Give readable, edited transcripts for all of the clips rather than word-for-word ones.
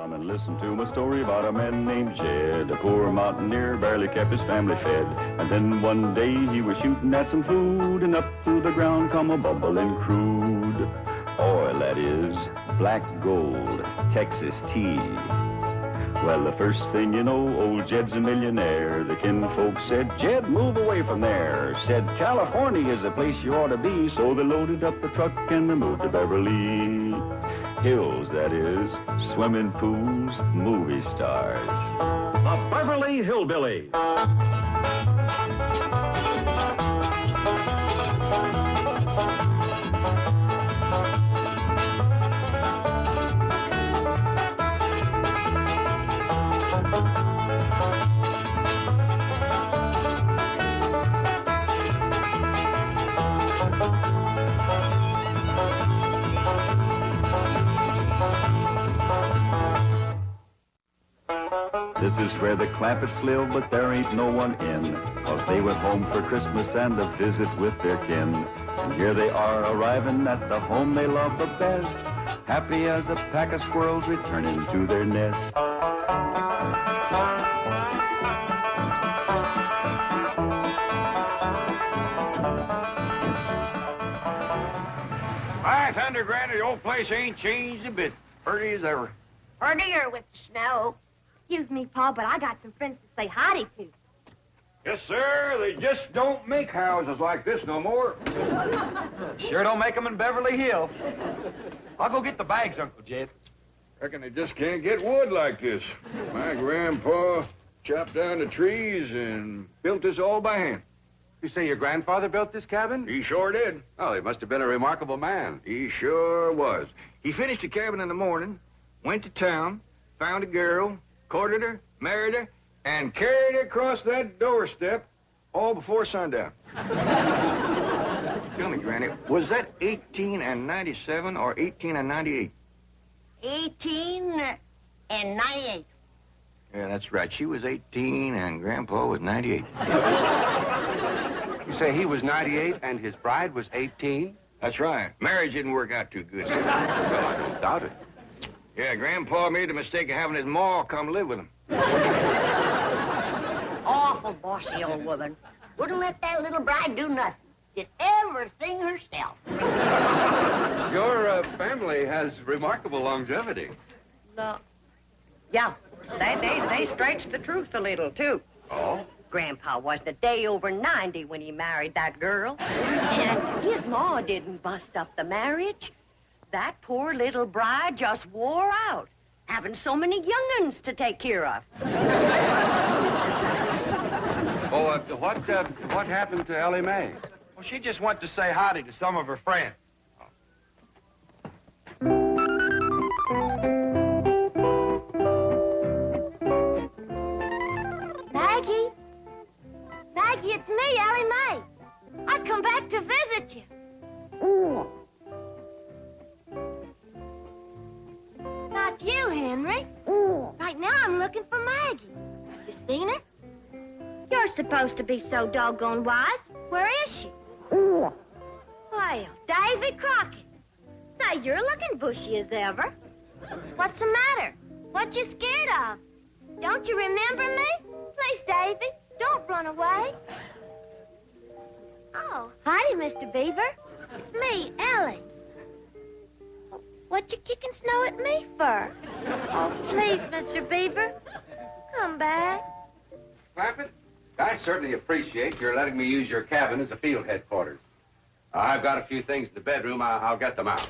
Come and listen to my story about a man named Jed. A poor mountaineer, barely kept his family fed. And then one day he was shooting at some food, and up through the ground come a bubbling crude oil, that is, black gold, Texas tea. Well, the first thing you know, old Jed's a millionaire. The kinfolk said, Jed, move away from there. Said, California is the place you ought to be. So they loaded up the truck and they moved to Beverly Hills, that is, swimming pools, movie stars. The Beverly HillBillies. This is where the Clampetts live, but there ain't no one in, 'cause they went home for Christmas and a visit with their kin. And here they are arriving at the home they love the best, happy as a pack of squirrels returning to their nest. By thunder, Granny, the old place ain't changed a bit. Pretty as ever. Prettier with the snow. Excuse me, Pa, but I got some friends to say howdy to. Yes, sir. They just don't make houses like this no more. Sure don't make them in Beverly Hills. I'll go get the bags, Uncle Jed. Reckon they just can't get wood like this. My grandpa chopped down the trees and built this all by hand. You say your grandfather built this cabin? He sure did. Oh, he must have been a remarkable man. He sure was. He finished the cabin in the morning, went to town, found a girl, courted her, married her, and carried her across that doorstep all before sundown. Tell me, Granny, was that 18 and 97 or 18 and 98? 18 and 98. Yeah, that's right. She was 18 and Grandpa was 98. You say he was 98 and his bride was 18? That's right. Marriage didn't work out too good. Well, I don't doubt it. Yeah, Grandpa made the mistake of having his ma come live with him. Awful bossy old woman. Wouldn't let that little bride do nothing. Did everything herself. Your family has remarkable longevity. No. Yeah, they stretched the truth a little, too. Oh? Grandpa wasn't a day over 90 when he married that girl. And his ma didn't bust up the marriage. That poor little bride just wore out, having so many young'uns to take care of. Oh, what happened to Ellie Mae? Well, she just went to say howdy to some of her friends. Maggie? Maggie, it's me, Ellie Mae. I come back to visit you. Not you, Henry. Right now I'm looking for Maggie. You seen her? You're supposed to be so doggone wise. Where is she? Well, Davy Crockett. Say, you're looking bushy as ever. What's the matter? What you scared of? Don't you remember me? Please, Davy, don't run away. Oh, howdy, Mr. Beaver. It's me, Ellie. What you kicking snow at me for? Oh, please, Mr. Beaver, come back. Clampett, I certainly appreciate your letting me use your cabin as a field headquarters. I've got a few things in the bedroom. I'll get them out.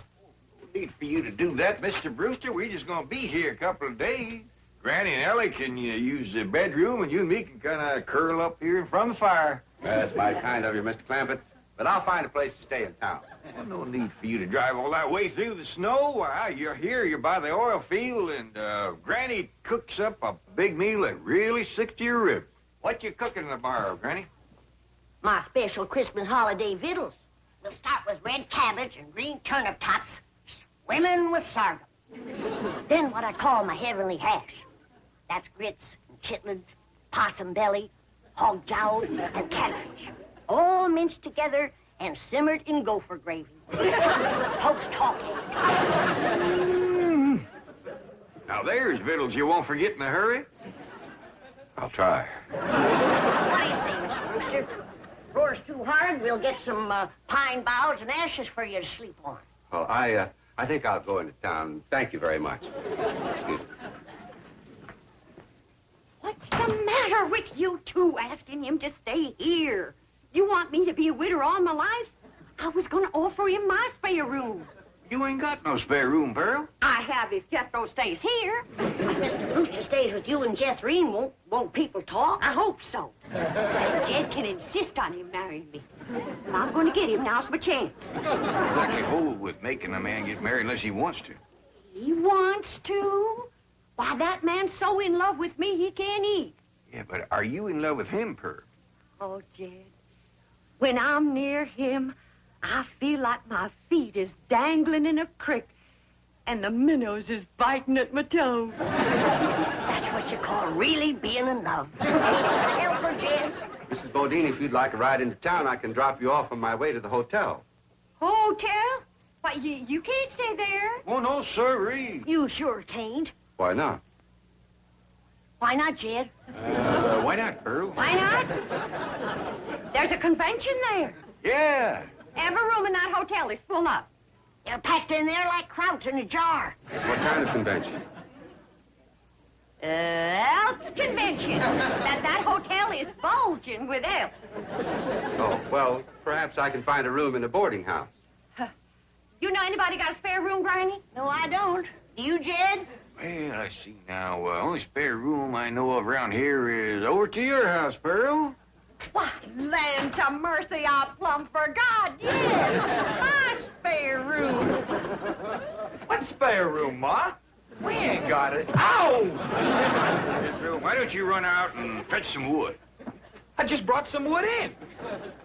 No need for you to do that, Mr. Brewster. We're just going to be here a couple of days. Granny and Ellie can use the bedroom, and you and me can kind of curl up here in front of the fire. That's mighty kind of you, Mr. Clampett. But I'll find a place to stay in town. Well, no need for you to drive all that way through the snow. Why, you're here, you're by the oil field, and Granny cooks up a big meal that really sticks to your ribs. What you cooking tomorrow, Granny? My special Christmas holiday victuals. We'll start with red cabbage and green turnip tops, swimming with sorghum. Then what I call my heavenly hash. That's grits and chitlins, possum belly, hog jowls, and catfish. All minced together and simmered in gopher gravy. Post talk eggs. Now, there's victuals you won't forget in a hurry. I'll try. What do you say, Mr. Brewster? Roar's too hard. We'll get some pine boughs and ashes for you to sleep on. Well, I think I'll go into town. Thank you very much. Excuse me. What's the matter with you two asking him to stay here? You want me to be a widow all my life? I was going to offer him my spare room. You ain't got no spare room, Pearl. I have if Jethro stays here. If Mr. Brewster stays with you and Jethrine, won't people talk? I hope so. Jed can insist on him marrying me. And I'm going to get him. Now's my chance. Exactly hold with making a man get married unless he wants to. He wants to? Why, that man's so in love with me he can't eat. Yeah, but are you in love with him, Pearl? Oh, Jed, when I'm near him, I feel like my feet is dangling in a creek and the minnows is biting at my toes. That's what you call really being in love. Help her, Jed. Mrs. Bodine, if you'd like a ride into town, I can drop you off on my way to the hotel. Hotel? Why, you can't stay there. Oh, no, sirree. You sure can't. Why not? Why not, Jed? Why not, Pearl? Why not? There's a convention there. Yeah. Every room in that hotel is full up. They're packed in there like krauts in a jar. What kind of convention? Elks convention. That hotel is bulging with elks. Oh, well, perhaps I can find a room in a boarding house. You know anybody got a spare room, Granny? No, I don't. Do you, Jed? Well, I see now. Only spare room I know of around here is over to your house, Pearl. Why, land to mercy, I plumb forgot. Yes, my spare room. What spare room, Ma? We ain't got it. Ow! Why don't you run out and fetch some wood? I just brought some wood in.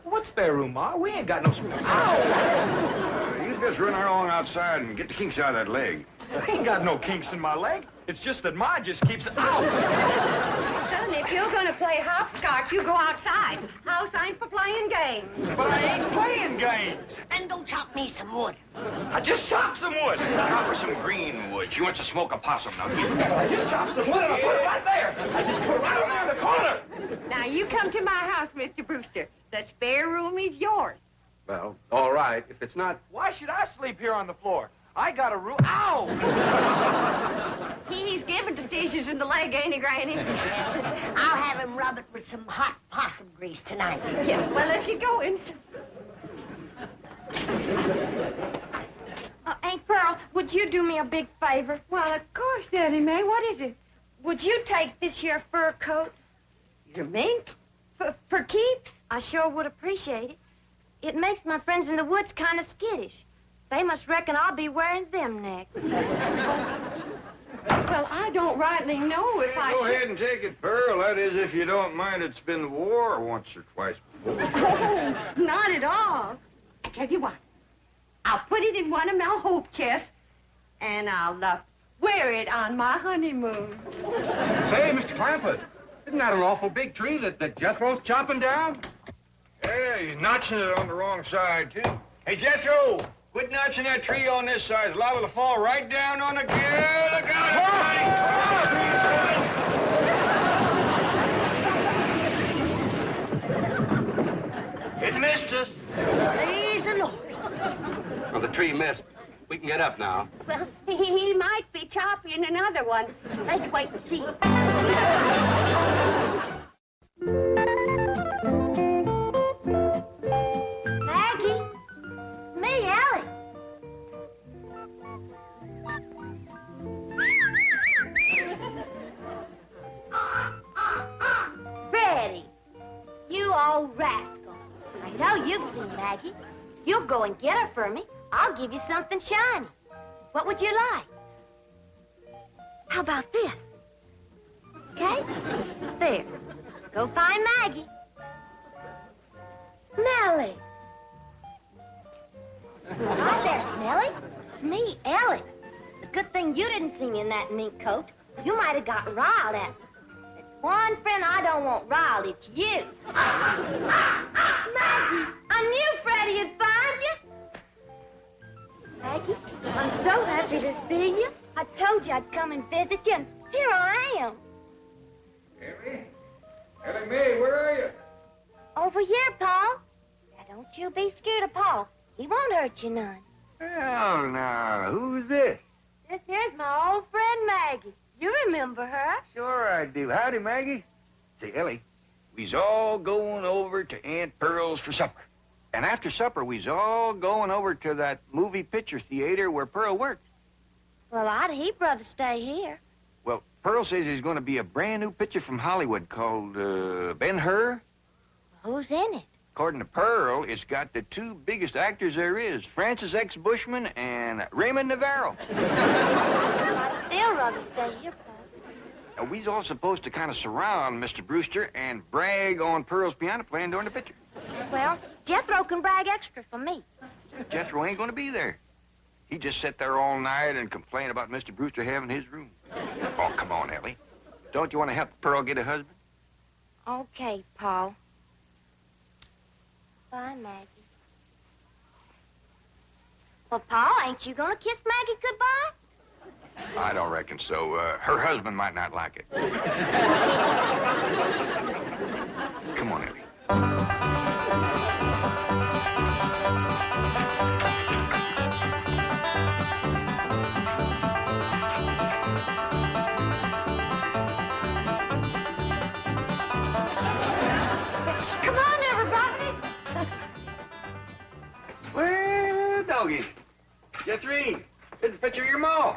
What spare room, Ma? We ain't got no spare. Ow! You just run along outside and get the kinks out of that leg. I ain't got no kinks in my leg. It's just that Ma just keeps... Ow! Son, if you're going to play hopscotch, you go outside. House ain't for playing games. But I ain't playing games. Then go chop me some wood. I just chopped some wood. Chop her some green wood. She wants to smoke a possum. Now give her. I just chopped some wood and I put it right there. I just put it right over there in the corner. Now, you come to my house, Mr. Brewster. The spare room is yours. Well, all right. If it's not... Why should I sleep here on the floor? I got a room. Ow! He's given to seizures in the leg, ain't he, Granny? I'll have him rub it with some hot possum grease tonight. Yeah, well, let's get going. Aunt Pearl, would you do me a big favor? Well, of course, Daddy May. What is it? Would you take this here fur coat? Your mink? For keeps? I sure would appreciate it. It makes my friends in the woods kind of skittish. They must reckon I'll be wearing them next. Well, I don't rightly know if I Go should... ahead and take it, Pearl. That is, if you don't mind it's been the war once or twice before. Oh, not at all. I tell you what. I'll put it in one of my hope chests, and I'll wear it on my honeymoon. Say, Mr. Clampett, isn't that an awful big tree that Jethro's chopping down? Yeah, he's notching it on the wrong side, too. Hey, Jethro, quit notching that tree on this side. It's liable to fall right down on the gear. Look out, everybody! It missed us. Praise the Lord. Well, the tree missed. We can get up now. Well, he might be chopping another one. Let's wait and see. Maggie? Me, Ellie. Freddie, you old rascal. I know you've seen Maggie. You'll go and get her for me. I'll give you something shiny. What would you like? How about this? Okay? There. Go find Maggie. Smelly. Hi there, Smelly. It's me, Ellie. The good thing you didn't see me in that mink coat. You might have got riled at me. There's one friend I don't want riled. It's you. Maggie, I knew Freddie would find you. Maggie, I'm so happy to see you. I told you I'd come and visit you, and here I am. Ellie? Ellie Mae, where are you? Over here, Paul. Now, don't you be scared of Paul. He won't hurt you none. Well, now, who's this? This here's my old friend Maggie. You remember her? Sure I do. Howdy, Maggie. Say, Ellie, we's all going over to Aunt Pearl's for supper. And after supper, we's all going over to that movie picture theater where Pearl worked. Well, he'd rather stay here. Well, Pearl says there's going to be a brand new picture from Hollywood called Ben-Hur. Who's in it? According to Pearl, it's got the two biggest actors there is, Francis X. Bushman and Raymond Navarro. I'd still rather stay here, Paul. Now, we's all supposed to kind of surround Mr. Brewster and brag on Pearl's piano playing during the picture. Well, Jethro can brag extra for me. Jethro ain't going to be there. He just sat there all night and complained about Mr. Brewster having his room. Oh, come on, Ellie. Don't you want to help Pearl get a husband? Okay, Paul. Bye, Maggie. Well, Paul, ain't you gonna kiss Maggie goodbye? I don't reckon so. Her husband might not like it. Come on, Ellie. Come on, everybody. Well, doggy. Jethry, here's a picture of your mom.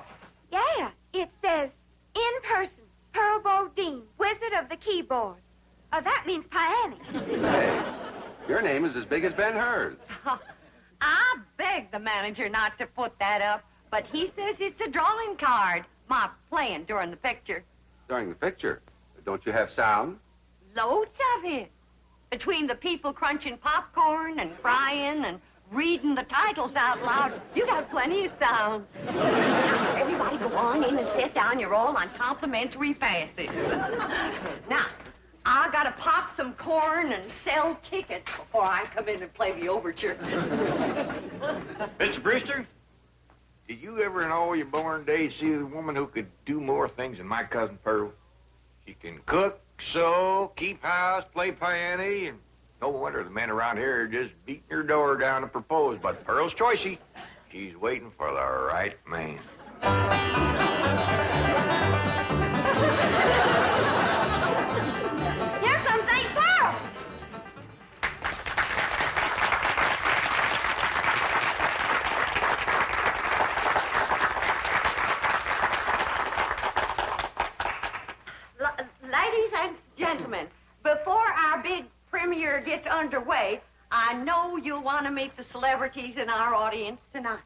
Yeah, it says, in person, Pearl Bodine, Wizard of the Keyboard. That means Piany. Hey, your name is as big as Ben-Hur's. I begged the manager not to put that up, but he says it's a drawing card. My playing during the picture. During the picture, don't you have sound? Loads of it. Between the people crunching popcorn and crying and reading the titles out loud, you got plenty of sound. Now, everybody go on in and sit down. You're all on complimentary passes. Now, I gotta pop some corn and sell tickets before I come in and play the overture. Mr. Brewster, did you ever in all your born days see a woman who could do more things than my cousin Pearl? She can cook, sew, keep house, play piano, and no wonder the men around here are just beating your door down to propose. But Pearl's choicey. She's waiting for the right man. Here comes Aunt Pearl. Ladies and gentlemen, before our big premiere gets underway, I know you'll want to meet the celebrities in our audience tonight.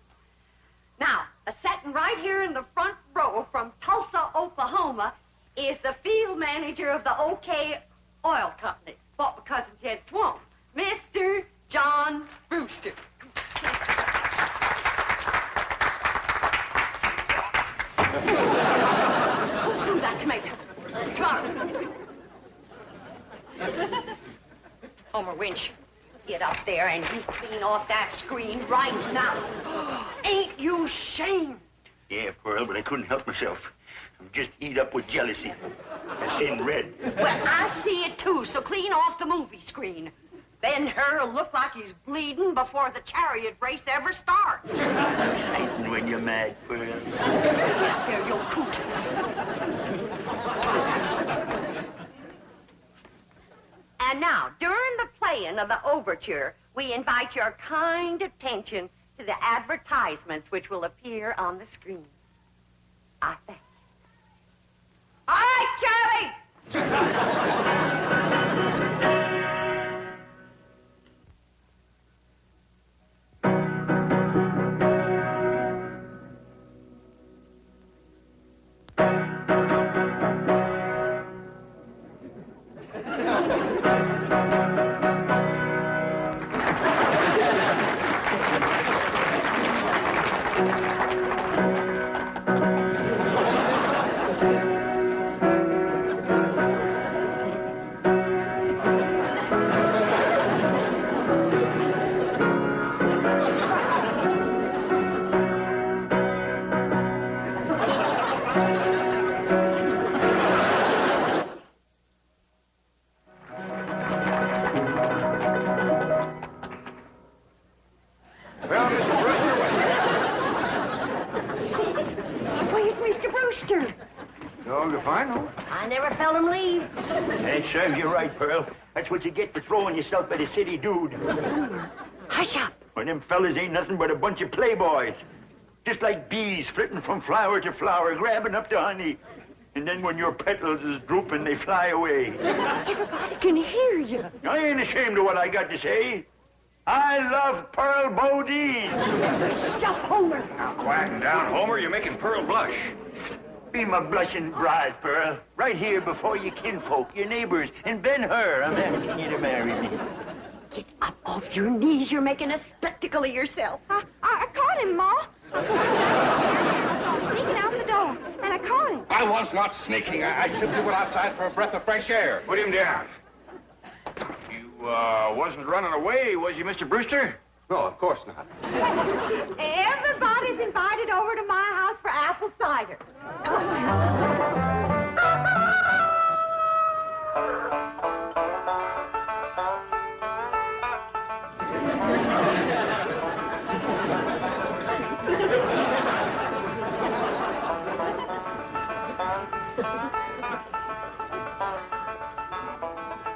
Now, sitting right here in the front row from Tulsa, Oklahoma, is the field manager of the OK Oil Company, bought my cousin Jed Swamp, Mr. John Brewster. Ooh, that tomato. Come on. Homer Winch, get up there and you clean off that screen right now. Ain't you ashamed? Yeah, Pearl, but I couldn't help myself. I'm just eat up with jealousy. I seen red. Well, I see it too, so clean off the movie screen. Then her'll look like he's bleeding before the chariot race ever starts. Exciting when you're mad, Pearl. Get up there, you coot. And now, during the playing of the overture, we invite your kind attention to the advertisements which will appear on the screen. I thank you. All right, Charlie! Dog, if I know. I never felt him leave. That serves you right, Pearl. That's what you get for throwing yourself at a city dude. Hush up. Well, them fellas ain't nothing but a bunch of playboys. Just like bees flitting from flower to flower, grabbing up the honey. And then when your petals is drooping, they fly away. Everybody can hear you. I ain't ashamed of what I got to say. I love Pearl Bodine. Shut Homer. Now, quacking down, Homer. You're making Pearl blush. Be my blushing bride, Pearl. Right here before your kinfolk, your neighbors, and Ben-Hur, I'm asking you to marry me. Get up off your knees. You're making a spectacle of yourself. I caught him, Ma. I was sneaking out the door, and I caught him. I was not sneaking. I simply went outside for a breath of fresh air. Put him down. You, wasn't running away, was you, Mr. Brewster? No, of course not. Everybody's invited over to my house for apple cider.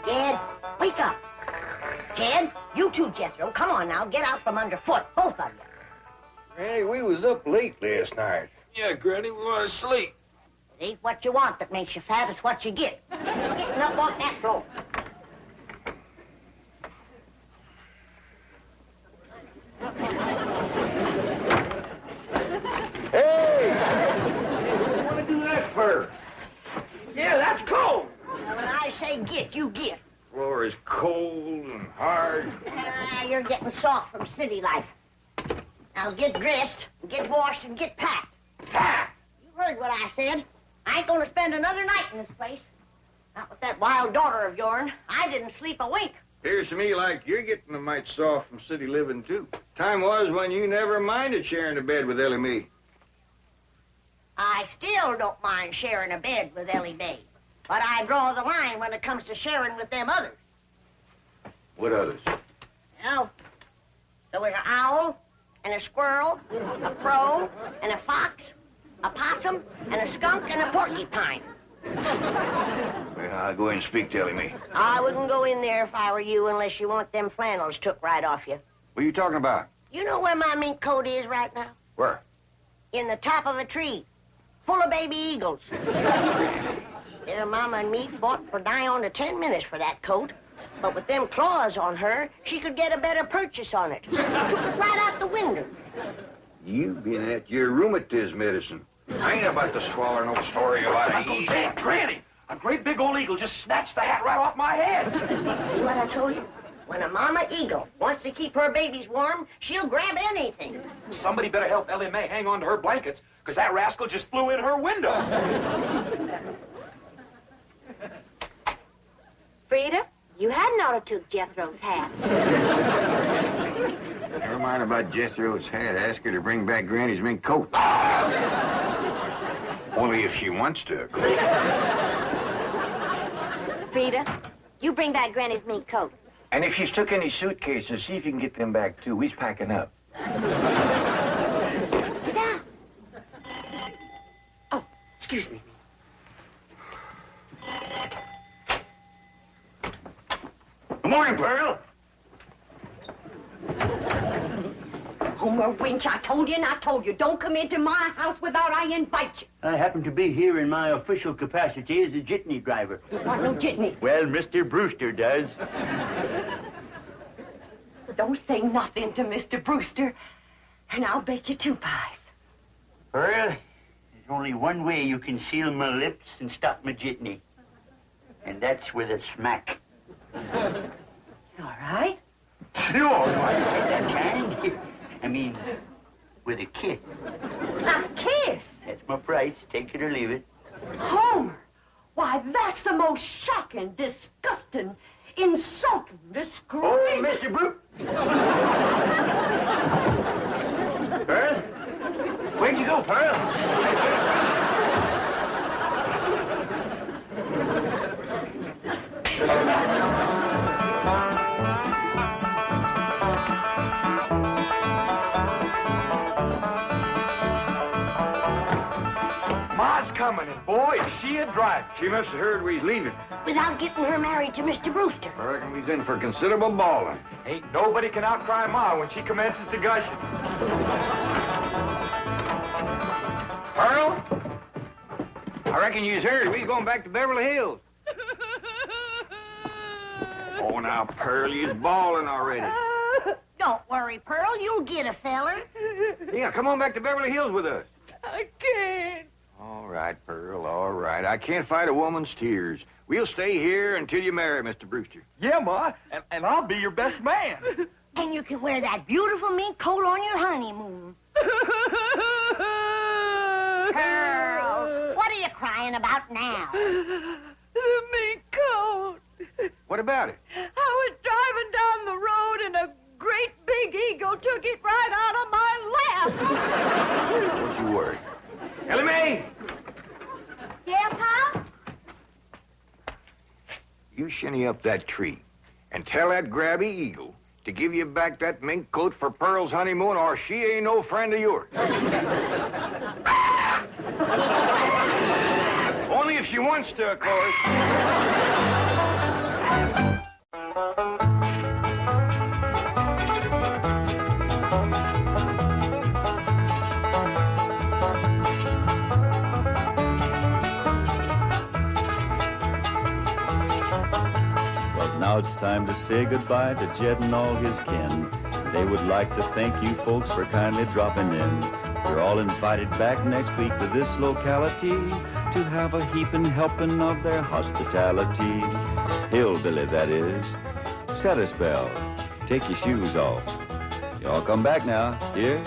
Jed, wake up. Jed, you too, Jethro. Come on now, get out from underfoot, both of you. Granny, we was up late last night. Yeah, Granny, we want to sleep. It ain't what you want that makes you fat, it's what you get. Getting up off that floor. Hey! What do you want to do that for? Yeah, that's cold. When I say get, you get. Floor is cold and hard. You're getting soft from city life. Now get dressed, get washed, and get packed. Packed? You heard what I said. I ain't gonna spend another night in this place. Not with that wild daughter of yourn. I didn't sleep a wink. Appears to me like you're getting a mite soft from city living, too. Time was when you never minded sharing a bed with Ellie Mae. I still don't mind sharing a bed with Ellie Mae. But I draw the line when it comes to sharing with them others. What others? Well, there was an owl, and a squirrel, a crow, and a fox, a possum, and a skunk, and a porcupine. Well, I'll go in and speak to Ellie Mae. I wouldn't go in there if I were you unless you want them flannels took right off you. What are you talking about? You know where my mink coat is right now? Where? In the top of a tree, full of baby eagles. Their mama and me fought for nigh on to 10 minutes for that coat. But with them claws on her, she could get a better purchase on it. Took it right out the window. You've been at your rheumatism medicine. I ain't about to swallow no story about Uncle it. Jack, Granny, a great big old eagle just snatched the hat right off my head. See what I told you? When a mama eagle wants to keep her babies warm, she'll grab anything. Somebody better help Ellie Mae hang on to her blankets, because that rascal just flew in her window. Frida, you hadn't ought to took Jethro's hat. Never mind about Jethro's hat. Ask her to bring back Granny's mink coat. Only if she wants to. Frida, you bring back Granny's mink coat. And if she's took any suitcases, see if you can get them back, too. We's packing up. Sit down. Oh, excuse me. Good morning, Pearl. Homer Winch, I told you and I told you, don't come into my house without I invite you. I happen to be here in my official capacity as a jitney driver. You want no jitney? Well, Mr. Brewster does. Don't say nothing to Mr. Brewster, and I'll bake you 2 pies. Pearl, there's only one way you can seal my lips and stop my jitney. And that's with a smack. All right? No, I didn't say that kind. I mean, with a kiss. A kiss? That's my price. Take it or leave it. Homer, why, that's the most shocking, disgusting, insulting disgrace. Oh, Mr. Brute. Pearl? Where'd you go, Pearl? Ma's coming, and boy, is she a driver. She must have heard we was leaving. Without getting her married to Mr. Brewster. I reckon we's in for considerable bawling. Ain't nobody can outcry Ma when she commences to gushing. Pearl? I reckon you's heard we's going back to Beverly Hills. Oh, now, Pearl, you's bawling already. Don't worry, Pearl. You'll get a feller. Yeah, come on back to Beverly Hills with us. I can't. All right, Pearl, all right. I can't fight a woman's tears. We'll stay here until you marry Mr. Brewster. Yeah, Ma, and I'll be your best man. And you can wear that beautiful mink coat on your honeymoon. Pearl, what are you crying about now? The mink coat. What about it? I was driving down the road and a great big eagle took it right out of my lap. Don't you worry. Ellie Mae! Yeah, Pop? You shinny up that tree and tell that grabby eagle to give you back that mink coat for Pearl's honeymoon, or she ain't no friend of yours. Only if she wants to, of course. Now it's time to say goodbye to Jed and all his kin. They would like to thank you folks for kindly dropping in. You're all invited back next week to this locality to have a heaping helping of their hospitality. Hillbilly, that is. Set a spell. Take your shoes off. Y'all come back now, dear.